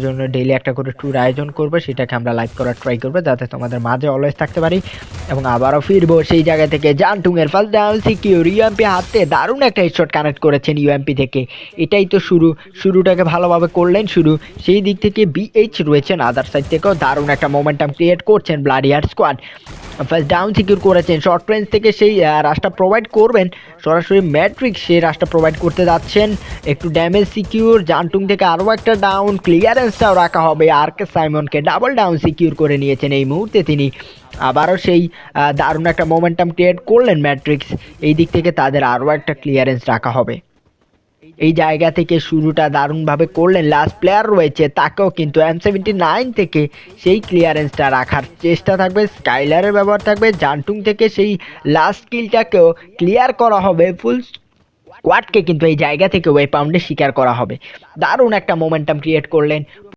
জন্য ডেইলি একটা করে ট্যুর আয়োজন করবো, সেটাকে আমরা লাইভ করার ট্রাই করবো যাতে তোমাদের মাঝে অলওয়েজ থাকতে পারি। এবং আবারও ফিরবো সেই জায়গা থেকে। জানটুং এর ফার্স্ট ডাউন সিকিউর, ইউএমপি হাতে দারুণ একটা হেডশট কানেক্ট করেছেন ইউএমপি থেকে। এটাই তো শুরুটাকে ভালোভাবে করলেন শুরু। সেই দিক থেকে বিএইচ রয়েছেন আদার সাইড থেকেও দারুণ একটা মোমেন্টাম ক্রিয়েট করছেন ব্লাডিয়ার স্কোয়াড। ফার্স্ট ডাউন সিকিউর করেছেন, শর্ট রেঞ্জ থেকে সেই রাশটা প্রোভাইড করবেন সরাসরি ম্যাট্রিক্স, সেই রাশটা প্রোভাইড করতে যাচ্ছেন। একটু ড্যামেজ সিকিউর, জানটুং থেকে আরও একটা ডাউন, ক্লিয়ারেন্সটাও রাখা হবে। আরকে সাইমনকে ডাবল ডাউন সিকিউর করে নিয়েছেন এই মুহূর্তে তিনি। আবারও সেই দারুণ একটা মোমেন্টাম ক্রিয়েট করলেন ম্যাট্রিক্স। এই দিক থেকে তাদের আরও একটা ক্লিয়ারেন্স রাখা হবে। এই জায়গা থেকে শুরুটা দারুণভাবে করলেন, লাস্ট প্লেয়ার রয়েছে তাকেও কিন্তু M79 থেকে সেই ক্লিয়ারেন্সটা রাখার চেষ্টা থাকবে, স্কাইলারের ব্যবহার থাকবে। জানটুং থেকে সেই লাস্ট কিলটাকেও ক্লিয়ার করা হবে, ফুল স্কোয়াডকে কিন্তু এই জায়গা থেকে ওয়েপাউন্ডে শিকার করা হবে। দারুণ একটা মোমেন্টাম ক্রিয়েট করলেন।